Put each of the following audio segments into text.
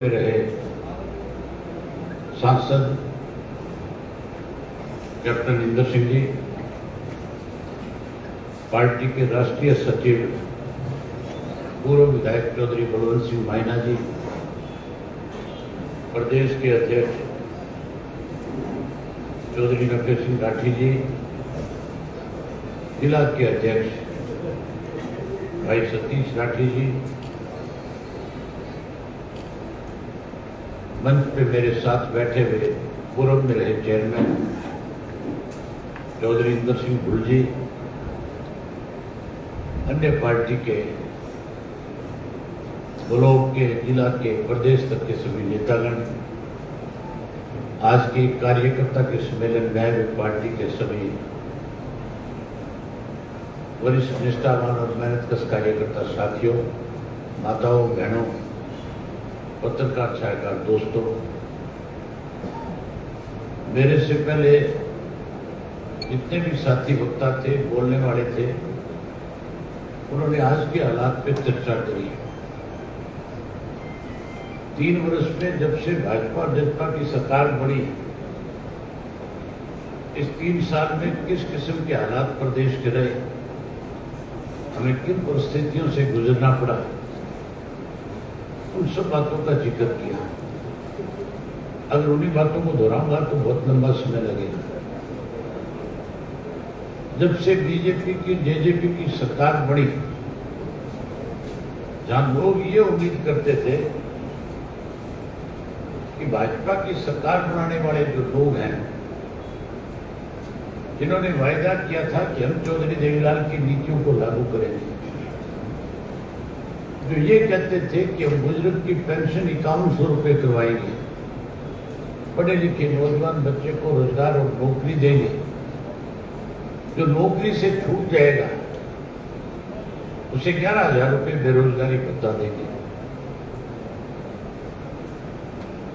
रहे सांसद captain Inder Singh ji, party के राष्ट्रीय सचिव पूर्व विधायक चौधरी बलवंत सिंह मायना जी, प्रदेश के अध्यक्ष चौधरी नरकेश सिंह राठी जी, जिला के अध्यक्ष भाई सतीश राठी जी, मंच पे मेरे साथ बैठे हुए पूर्व में रहे चेयरमैन चौधरी इंदर सिंह भुल जी, अन्य पार्टी के ब्लॉक के, जिला के, प्रदेश तक के सभी नेतागण, आज के कार्यकर्ता के सम्मेलन में आए पार्टी के सभी वरिष्ठ निष्ठावान और मेहनतकश कार्यकर्ता साथियों, माताओं, बहनों, पत्रकार छायाकार दोस्तों, मेरे से पहले जितने भी साथी वक्ता थे, बोलने वाले थे, उन्होंने आज के हालात पे चर्चा करी। 3 वर्ष में जब से भाजपा और जनता की सरकार बनी, इस 3 साल में किस किस्म के हालात प्रदेश के रहे, हमें किन परिस्थितियों से गुजरना पड़ा, उन सब बातों का जिक्र किया। अगर उन्हीं बातों को दोहराऊंगा तो बहुत लंबा समय लगेगा। जब से बीजेपी की, जेजेपी की सरकार बनी, जहां लोग ये उम्मीद करते थे कि भाजपा की सरकार बनाने वाले जो लोग हैं, जिन्होंने वायदा किया था कि हम चौधरी देवीलाल की नीतियों को लागू करेंगे, जो ये कहते थे कि हम बुजुर्ग की पेंशन 5100 रुपये करवाएंगे, पढ़े लिखे नौजवान बच्चे को रोजगार और नौकरी देंगे, जो नौकरी से छूट जाएगा उसे 11,000 रुपये बेरोजगारी भत्ता देंगे।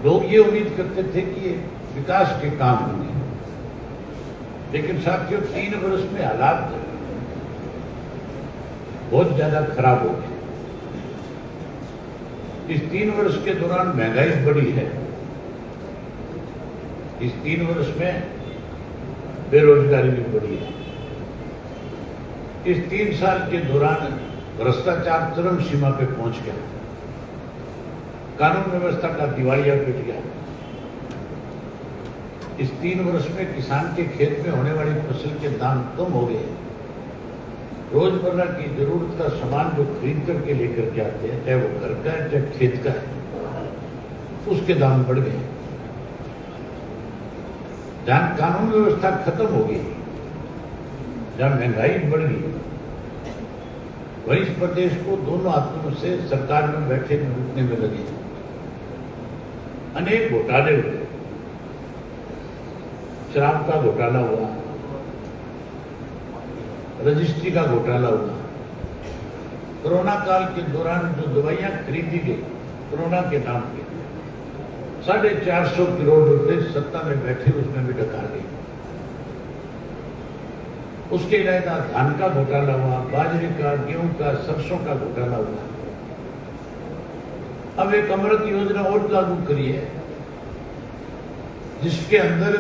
लोग ये उम्मीद करते थे कि ये विकास के काम होंगे, लेकिन साथियों 3 वर्ष में हालात बहुत ज्यादा खराब हो गए। इस 3 वर्ष के दौरान महंगाई बढ़ी है, इस 3 वर्ष में बेरोजगारी भी बढ़ी है, इस 3 साल के दौरान भ्रष्टाचार चरम सीमा पे पहुंच गया, कानून व्यवस्था का दिवालिया पिट गया। इस 3 वर्ष में किसान के खेत में होने वाली फसल के दाम कम हो गए, रोजमर्रा की जरूरत का सामान जो खरीद करके लेकर के आते हैं, चाहे वो घर का है चाहे खेत का है, उसके दाम बढ़ गए। जहां कानून व्यवस्था खत्म हो गई, जहां महंगाई बढ़ गई, वही इस प्रदेश को दोनों हाथों से सरकार में बैठे लूटने में लगे। अनेक घोटाले हुए, शराब का घोटाला हुआ, रजिस्ट्री का घोटाला हुआ, कोरोना काल के दौरान जो दवाइयां खरीदी गई कोरोना के नाम पे, 450 करोड़ रुपए सत्ता में बैठे उसमें भी डका गई। उसके अलावा धान का घोटाला हुआ, बाजरे का, गेहूं का, सरसों का घोटाला हुआ। अब एक अमृत योजना और लागू करी है, जिसके अंदर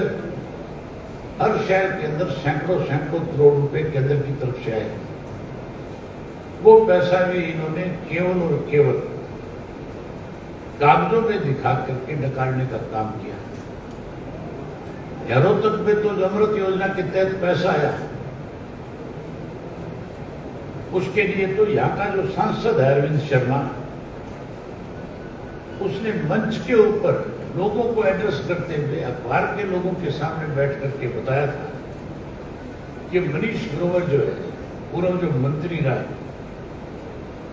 हर शहर के अंदर सैकड़ों करोड़ रुपए केंद्र की तरफ से आए। वो पैसा भी इन्होंने केवल और केवल कागजों में दिखा करके निकालने का काम किया। रोहतक में तो अमृत योजना के तहत पैसा आया, उसके लिए तो यहाँ का जो सांसद है अरविंद शर्मा, उसने मंच के ऊपर लोगों को एड्रेस करते हुए अखबार के लोगों के सामने बैठ करके बताया था कि मनीष ग्रोवर जो है, पूर्व जो मंत्री रहा,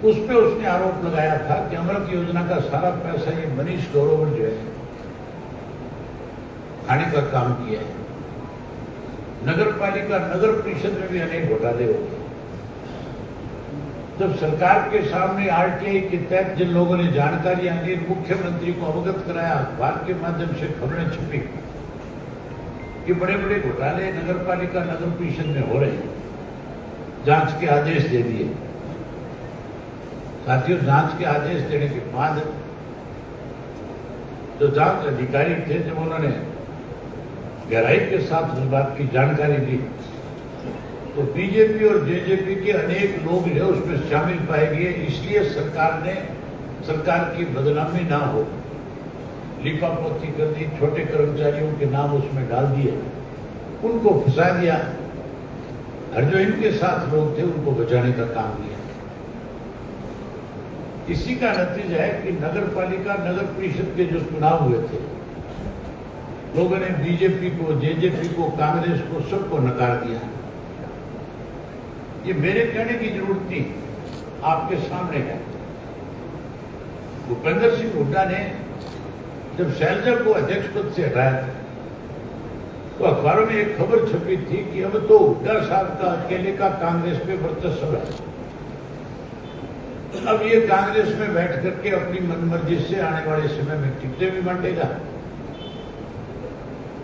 उस पे उसने आरोप लगाया था कि अमृत योजना का सारा पैसा ये मनीष ग्रोवर जो है खाने का काम किया है। नगर पालिका, नगर परिषद में भी अनेक घोटाले हो गए। जब सरकार के सामने आरटीआई के तहत जिन लोगों ने जानकारियां दी, मुख्यमंत्री को अवगत कराया, अखबार के माध्यम से खबरें छपी कि बड़े बड़े घोटाले नगर पालिका, नगर परिषद में हो रहे हैं, जांच के आदेश दे दिए। साथियों, जांच के आदेश देने के बाद जो जांच अधिकारी थे, जब उन्होंने गहराई के साथ उस बात की जानकारी दी तो बीजेपी और जेजेपी के अनेक लोग जो उसमें शामिल पाए गए। इसलिए सरकार की बदनामी ना हो, लिपापोती कर दी, छोटे कर्मचारियों के नाम उसमें डाल दिए, उनको फंसा दिया और जो इनके साथ लोग थे उनको बचाने का काम किया। इसी का नतीजा है कि नगर पालिका, नगर परिषद के जो चुनाव हुए थे, लोगों ने बीजेपी को, जेजेपी को, कांग्रेस को, सबको नकार दिया। ये मेरे कहने की जरूरत नहीं, आपके सामने है। भूपेंद्र सिंह हुड्डा ने जब शैलजा को अध्यक्ष पद से हटाया था तो अखबारों में एक खबर छपी थी कि अब तो हुड्डा साहब का अकेले का कांग्रेस पे वर्चस्व है, अब ये कांग्रेस में बैठ करके अपनी मनमर्जी से आने वाले समय में टिकटें भी बांटेगा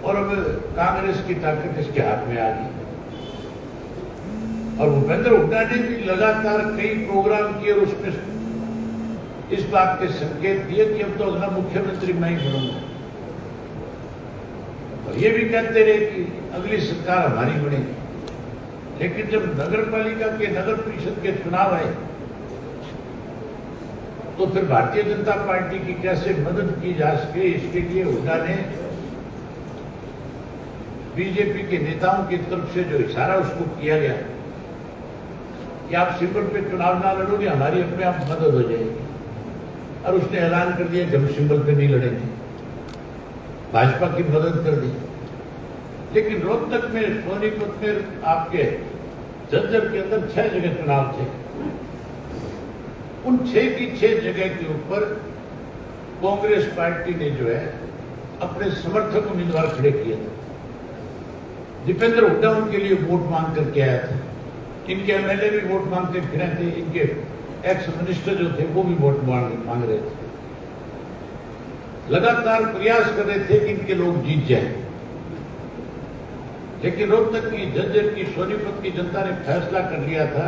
और अब कांग्रेस की ताकत इसके हाथ में आ गई। और भूपेंद्र हुड्डा ने भी लगातार कई प्रोग्राम किए और उसमें इस बात के संकेत दिए कि अब तो अगला मुख्यमंत्री मैं ही बनूंगा। और ये भी कहते रहे कि अगली सरकार हमारी बनेगी। लेकिन जब नगर पालिका के, नगर परिषद के चुनाव आए तो फिर भारतीय जनता पार्टी की कैसे मदद की जा सके, इसके लिए हुड्डा ने बीजेपी के नेताओं की तरफ से जो इशारा उसको किया गया कि आप सिंबल पे चुनाव ना लड़ोगे, हमारी अपने आप मदद हो जाएगी। और उसने ऐलान कर दिया कि हम सिंबल पे नहीं लड़ेंगे, भाजपा की मदद कर दी। लेकिन रोहतक में, सोनीपत में, आपके झज्जर के अंदर 6 जगह चुनाव थे। उन 6 की 6 जगह के ऊपर कांग्रेस पार्टी ने जो है अपने समर्थक उम्मीदवार खड़े किए थे। दीपेंद्र हुड्डा उनके लिए वोट मांग करके आया था, इनके एमएलए भी वोट मांगते फिरे थे, इनके एक्स मिनिस्टर जो थे वो भी वोट मांग रहे थे। लगातार प्रयास कर रहे थे कि इनके लोग जीत जाएं। लेकिन रोहतक की, झज्जर की, सोनीपत की जनता ने फैसला कर लिया था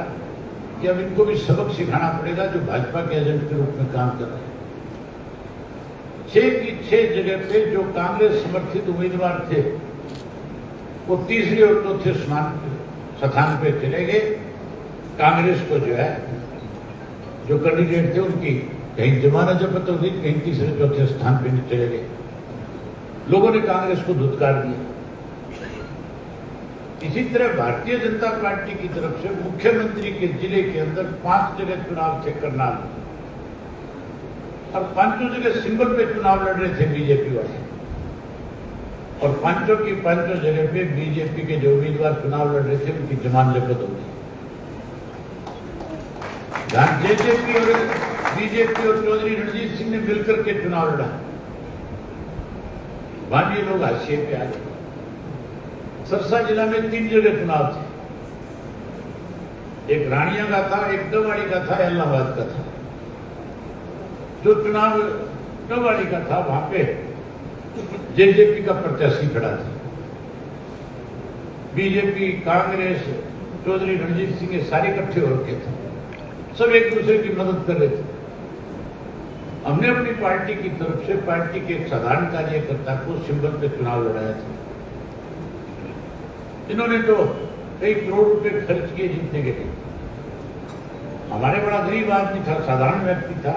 कि अब इनको भी सबक सिखाना पड़ेगा जो भाजपा के एजेंट के रूप में काम कर रहे हैं। 6 की 6 जगह पे जो कांग्रेस समर्थित उम्मीदवार थे वो तीसरे और चौथे स्थान पे चले गए। कांग्रेस को जो है, जो कैंडिडेट थे उनकी कहीं जमानत जब्त हो गई, कहीं तीसरे चौथे स्थान पे नहीं चले गए। लोगों ने कांग्रेस को धुतकार दिया। इसी तरह भारतीय जनता पार्टी की तरफ से मुख्यमंत्री के जिले के अंदर 5 जगह चुनाव थे करनाल में, और 5 जगह सिंबल पे चुनाव लड़ रहे थे बीजेपी वाले, और 5 की 5 जगह पे बीजेपी के जो उम्मीदवार चुनाव लड़ रहे थे उनकी जमानत जब्त हो गई। जेजेपी और बीजेपी और चौधरी रणजीत सिंह ने मिलकर के चुनाव लड़ा, वहां भी लोग हाशिए पे आ गए। सरसा जिला में 3 जगह चुनाव थे, एक रानिया का था, एक डबवाड़ी का था, इलाहाबाद का था। जो चुनाव डबवाड़ी का था वहां पे जेजेपी का प्रत्याशी खड़ा था। बीजेपी, कांग्रेस, चौधरी रणजीत सिंह ये सारे इकट्ठे हो रखे थे, सब एक दूसरे की मदद कर रहे थे। हमने अपनी पार्टी की तरफ से पार्टी के एक साधारण कार्यकर्ता को सिंबल पे चुनाव लड़ाया था। इन्होंने तो कई करोड़ रुपए खर्च किए जीतने के लिए। हमारे बड़ा गरीब आदमी था, साधारण व्यक्ति था,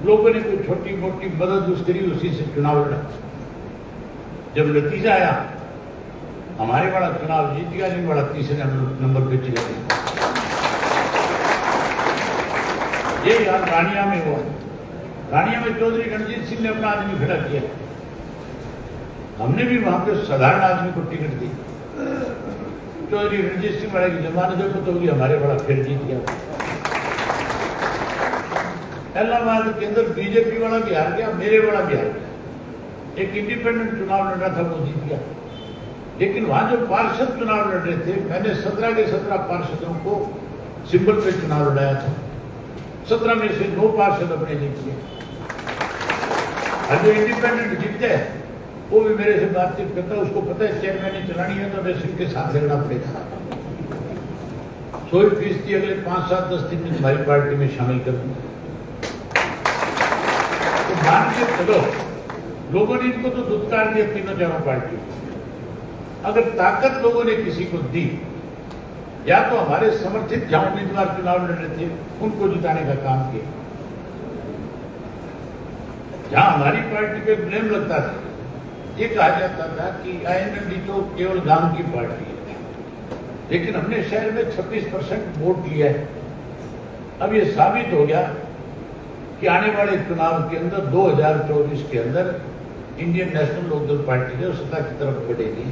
लोगों ने कोई छोटी मोटी मदद उसके लिए, उसी से चुनाव लड़ा। जब नतीजा आया हमारे बड़ा चुनाव जीत गया, नहीं बड़ा तीसरे नंबर पे चला गया। ये यार रानिया में हुआ। रानिया में चौधरी रणजीत सिंह ने अपना आदमी खड़ा किया, हमने भी वहां पे साधारण आदमी को टिकट दी। चौधरी रणजीत सिंह बड़ा की जमानत जब्त होगी, हमारे बड़ा फिर जीत गया। इलाहाबाद के अंदर बीजेपी वाला भी हार गया, मेरे वाला भी हार गया। एक इंडिपेंडेंट चुनाव लड़ रहा था, वो जीत गया। लेकिन वहां जो पार्षद चुनाव लड़ रहे थे, मैंने 17 के 17 पार्षदों को सिंबल पे चुनाव लड़ाया था। 17 में से 9 पार्षद अपने जीत गए, और जो इंडिपेंडेंट जीतते हैं वो भी मेरे से बातचीत करता है, उसको पता है चेयरमैन चलानी है तो मैं सिंह के साथ लड़ना पड़ेगा। 100% अगले 5, 7, 10 दिन में तुम्हारी पार्टी में शामिल कर दूंगा। तो मान के चलो, लोगों ने इनको तो धुतकार दिया तीनों चारों पार्टियों को। अगर ताकत लोगों ने किसी को दी, या तो हमारे समर्थित जहां उम्मीदवार चुनाव लड़ रहे थे उनको जिताने का काम किया। जहां हमारी पार्टी पे ब्लेम लगता था, ये कहा जाता था कि आईएनएलडी तो केवल गांव की पार्टी है, लेकिन हमने शहर में 26% वोट लिया है। अब ये साबित हो गया कि आने वाले चुनाव के अंदर 2024 के अंदर इंडियन नेशनल लोकदल पार्टी जो सत्ता की तरफ बढ़ेगी।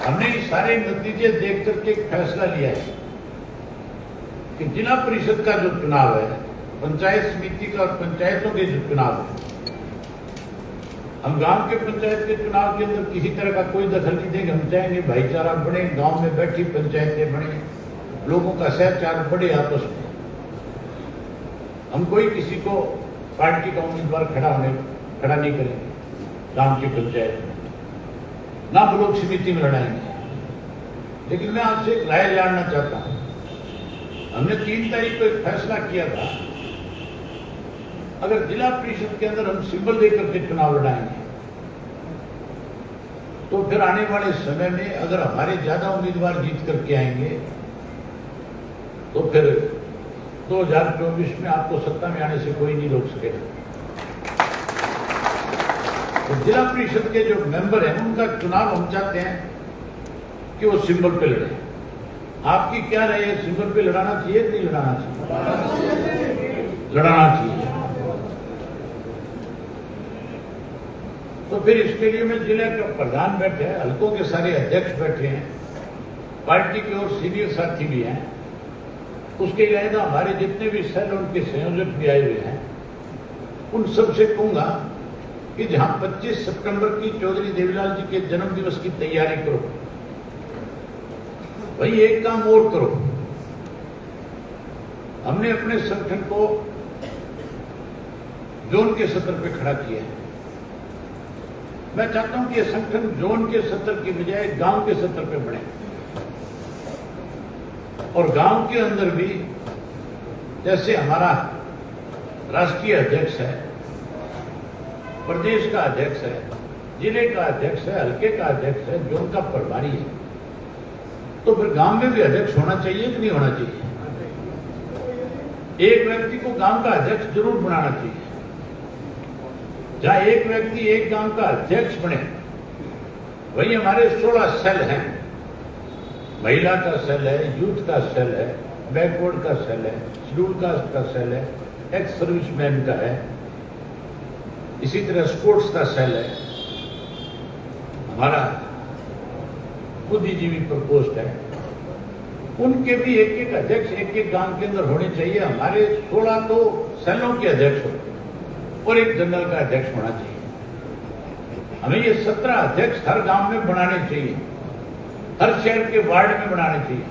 हमने ये सारे नतीजे देख करके एक फैसला लिया है कि जिला परिषद का जो चुनाव है, पंचायत समिति का और पंचायतों के जो चुनाव है, हम गांव के पंचायत के चुनाव के अंदर किसी तरह का कोई दखल नहीं देंगे। हम चाहेंगे भाईचारा बढ़े, गांव में बैठी पंचायतें बने, लोगों का सहचार बढ़े आपस में। हम कोई किसी को पार्टी का उम्मीदवार खड़ा नहीं करेंगे गांव की पंचायत में, ना ब्लॉक समिति में लड़ाएंगे। लेकिन मैं आपसे एक राय जानना चाहता हूं। हमने 3 तारीख को एक फैसला किया था, अगर जिला परिषद के अंदर हम सिंबल देकर के चुनाव लड़ाएंगे तो फिर आने वाले समय में अगर हमारे ज्यादा उम्मीदवार जीत करके आएंगे तो फिर 2024 में आपको सत्ता में आने से कोई नहीं रोक सकेगा। तो जिला परिषद के जो मेंबर हैं उनका चुनाव हम चाहते हैं कि वो सिंबल पे लड़े। आपकी क्या राय है, सिंबल पे लड़ाना चाहिए कि नहीं लड़ाना चाहिए? लड़ाना चाहिए। तो फिर इसके लिए मैं जिले का प्रधान बैठे हैं, हल्कों के सारे अध्यक्ष बैठे हैं, पार्टी के और सीनियर साथी भी हैं, उसके अलावा हमारे जितने भी सेल उनके संयोजक भी आए हुए हैं। उन सबसे कहूंगा कि जहां 25 सितंबर की चौधरी देवीलाल जी के जन्म दिवस की तैयारी करो, भाई एक काम और करो। हमने अपने संगठन को जोन के स्तर पे खड़ा किया है। मैं चाहता हूं कि यह संगठन जोन के स्तर की बजाय गांव के स्तर पे बढ़े, और गांव के अंदर भी जैसे हमारा राष्ट्रीय अध्यक्ष है, प्रदेश का अध्यक्ष है, जिले का अध्यक्ष है, हल्के का अध्यक्ष है, जोन का प्रभारी है, तो फिर गांव में भी अध्यक्ष होना चाहिए कि नहीं होना चाहिए? एक व्यक्ति को गांव का अध्यक्ष जरूर बनाना चाहिए। जहां एक व्यक्ति एक गांव का अध्यक्ष बने, वही हमारे 16 सेल हैं। महिला का सेल है, यूथ का सेल है, बैकवर्ड का सेल है, शेड्यूल कास्ट का सेल है, एक्स सर्विसमैन का है, इसी तरह स्पोर्ट्स का सेल है, हमारा बुद्धिजीवी प्रकोष्ठ है। उनके भी एक एक अध्यक्ष एक एक गांव के अंदर होने चाहिए। हमारे 16 तो सेलों के अध्यक्ष हो और एक जनरल का अध्यक्ष होना चाहिए। हमें ये 17 अध्यक्ष हर गांव में बनाने चाहिए, हर शहर के वार्ड में बनाने चाहिए।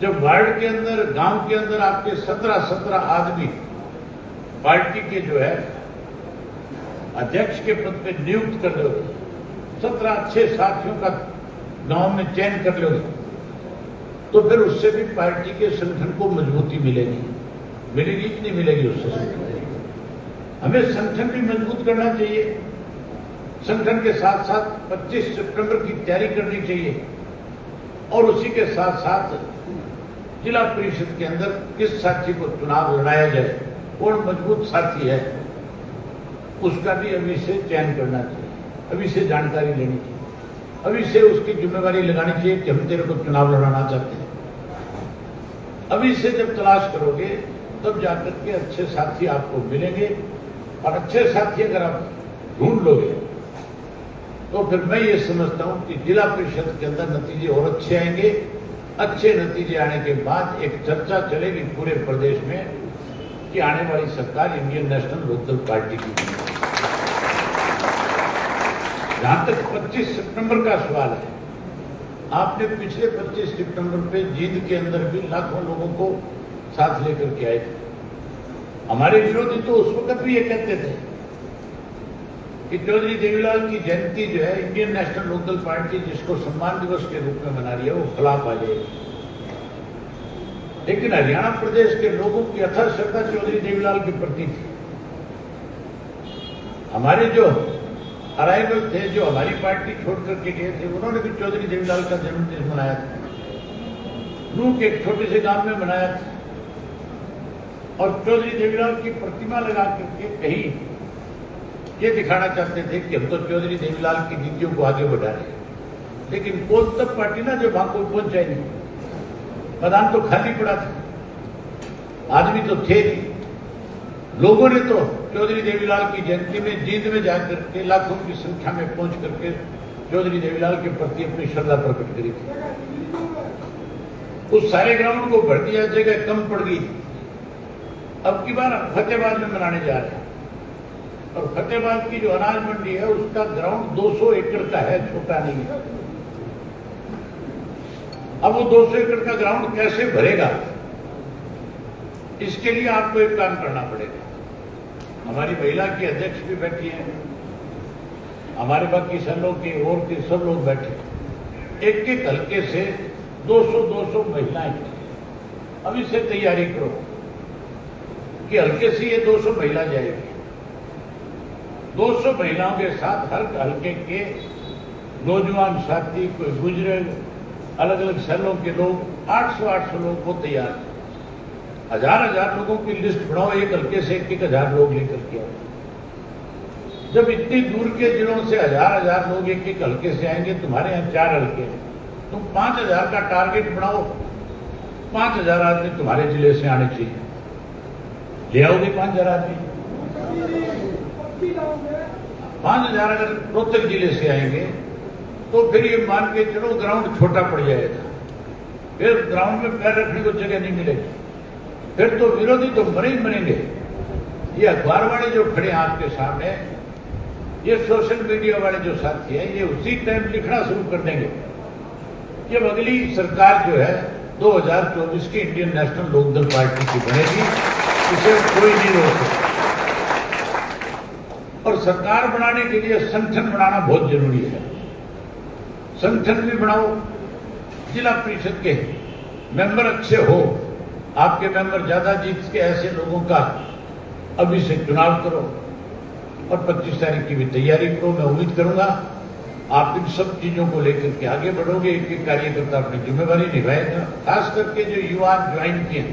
जब वार्ड के अंदर, गांव के अंदर आपके 17 आदमी पार्टी के जो है अध्यक्ष के पद पे नियुक्त कर लोगे, 17 अच्छे साथियों का गांव में चयन कर लोगे, तो फिर उससे भी पार्टी के संगठन को मजबूती मिलेगी कि नहीं मिलेगी? उससे हमें संगठन भी मजबूत करना चाहिए। संगठन के साथ साथ 25 सितंबर की तैयारी करनी चाहिए, और उसी के साथ साथ जिला परिषद के अंदर किस साथी को चुनाव लड़ाया जाए, कौन मजबूत साथी है, उसका भी अभी से चयन करना चाहिए, अभी से जानकारी लेनी चाहिए, अभी से उसकी जिम्मेवारी लगानी चाहिए कि हम तेरे को चुनाव लड़ाना चाहते हैं। अभी से जब तलाश करोगे तब जाकर के अच्छे साथी आपको मिलेंगे, और अच्छे साथी अगर आप ढूंढ लोगे तो फिर मैं ये समझता हूं कि जिला परिषद के अंदर नतीजे और अच्छे आएंगे। अच्छे नतीजे आने के बाद एक चर्चा चलेगी पूरे प्रदेश में कि आने वाली सरकार इंडियन नेशनल लोकदल पार्टी की। जहां तक 25 सितंबर का सवाल है, आपने पिछले 25 सितंबर पे जींद के अंदर भी लाखों लोगों को साथ लेकर के आए थे। हमारे विरोधी तो उस वक्त भी ये कहते थे कि चौधरी देवीलाल की जयंती जो है इंडियन नेशनल लोकदल पार्टी जिसको सम्मान दिवस के रूप में मना रही है, वो खिलाफ आ जाएगी। लेकिन हरियाणा प्रदेश के लोगों की अथक श्रद्धा चौधरी देवीलाल के प्रति थी। हमारे जो अराइवल थे, जो हमारी पार्टी छोड़ करके गए थे, उन्होंने भी चौधरी देवीलाल का जन्मदिन मनाया था। नूह के एक छोटे से गांव में मनाया था और चौधरी देवीलाल की प्रतिमा लगा करके कहीं ये दिखाना चाहते थे कि हम तो चौधरी देवीलाल की नीतियों को आगे बढ़ा रहे हैं। लेकिन कोई तब पार्टी ना जो वहां कोई पहुंचा ही नहीं, मैदान तो खाली पड़ा था, आदमी तो थे नहीं। लोगों ने तो चौधरी देवीलाल की जयंती में जींद में जाकर के लाखों की संख्या में पहुंच करके चौधरी देवीलाल के प्रति अपनी श्रद्धा प्रकट करी थी। उस सारे ग्राउंड को भर दिया, जगह कम पड़ गई। अब की बार फतेहाबाद में मनाने जा रहे हैं और फतेहाबाद की जो अनाज मंडी है उसका ग्राउंड 200 एकड़ का है, छोटा नहीं है। अब वो 200 एकड़ का ग्राउंड कैसे भरेगा, इसके लिए आपको एक काम करना पड़ेगा। हमारी महिला की अध्यक्ष भी बैठी है, हमारे बाकी सलों के और के सब लोग बैठे। एक एक हल्के से 200 महिलाएं, अब इससे तैयारी करो कि हल्के से ये 200 महिला जाएगी। 200 महिलाओं के साथ हर हल्के के नौजवान साथी, कोई बुजुर्ग, अलग अलग शहरों के लोग, 800 लोग को तैयार हैं। 1000 लोगों की लिस्ट बनाओ, एक हल्के से 1,000 लोग लेकर के आओ। जब इतनी दूर के जिलों से 1000 लोग एक हल्के से आएंगे, तुम्हारे यहाँ 4 हल्के हैं, तुम 5000 का टारगेट बनाओ। 5000 आदमी तुम्हारे जिले से आने चाहिए। ले आओगे 5000 आदमी? 5000 अगर रोहतक जिले से आएंगे तो फिर ये मान के चलो ग्राउंड छोटा पड़ जाएगा, फिर ग्राउंड में पैर रखने को जगह नहीं मिलेगी, फिर तो विरोधी तो मरे ही मरेंगे। ये अखबार वाले जो खड़े हैं आपके सामने, ये सोशल मीडिया वाले जो साथी हैं, ये उसी टाइम लिखना शुरू कर देंगे कि अब अगली सरकार जो है 2024 की इंडियन नेशनल लोकदल पार्टी की बनेगी, इसे कोई नहीं रोक सकता। और सरकार बनाने के लिए संगठन बनाना बहुत जरूरी है। संगठन भी बनाओ, जिला परिषद के मेंबर अच्छे हो, आपके मेंबर ज्यादा जीत के ऐसे लोगों का अभी से चुनाव करो और 25 तारीख की भी तैयारी करो। मैं उम्मीद करूंगा आप इन सब चीजों को लेकर के आगे बढ़ोगे। एक एक कार्यकर्ता अपनी जिम्मेवारी निभाएगा, खास करके जो युवा ज्वाइन किए।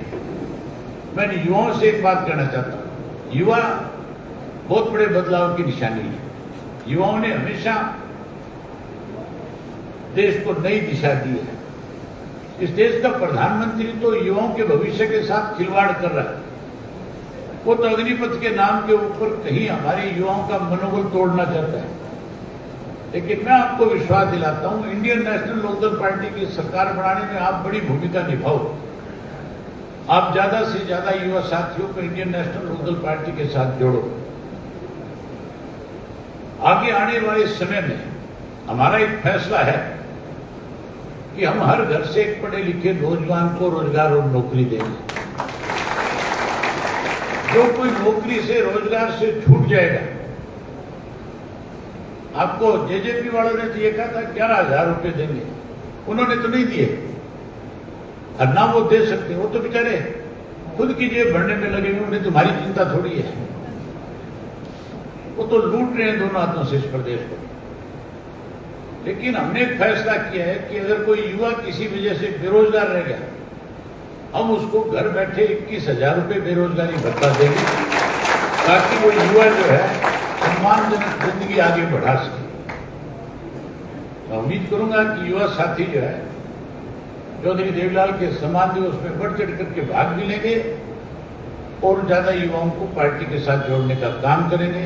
मैं युवाओं से एक बात कहना चाहता हूं, युवा बहुत बड़े बदलाव की निशानी है। युवाओं ने हमेशा देश को नई दिशा दी है। इस देश का प्रधानमंत्री तो युवाओं के भविष्य के साथ खिलवाड़ कर रहा है। वो तो अग्निपथ के नाम के ऊपर कहीं हमारे युवाओं का मनोबल तोड़ना चाहता है। लेकिन मैं आपको विश्वास दिलाता हूं, इंडियन नेशनल लोकदल पार्टी की सरकार बनाने में आप बड़ी भूमिका निभाओ। आप ज्यादा से ज्यादा युवा साथियों को इंडियन नेशनल लोकदल पार्टी के साथ जोड़ो। आगे आने वाले समय में हमारा एक फैसला है कि हम हर घर से एक पढ़े लिखे नौजवान को रोजगार और नौकरी देंगे। जो कोई नौकरी से, रोजगार से छूट जाएगा, आपको जेजेपी वालों ने दिए कहा था 11,000 रुपए देंगे, उन्होंने तो नहीं दिए और ना वो दे सकते। वो तो बेचारे खुद की जेब भरने में लगे हुए, उन्हें तुम्हारी चिंता थोड़ी है। वो तो लूट रहे हैं दोनों हाथों से इस प्रदेश को। लेकिन हमने एक फैसला किया है कि अगर कोई युवा किसी वजह से बेरोजगार रह गया, हम उसको घर बैठे 21,000 रुपए बेरोजगारी भत्ता देंगे, ताकि वो युवा जो है सम्मानजनक जिंदगी आगे बढ़ा सके। मैं उम्मीद करूंगा कि युवा साथी जो है चौधरी देवीलाल के सम्मान दिवस में बढ़ चढ़ करके भाग भी लेंगे और ज्यादा युवाओं को पार्टी के साथ जोड़ने का काम करेंगे।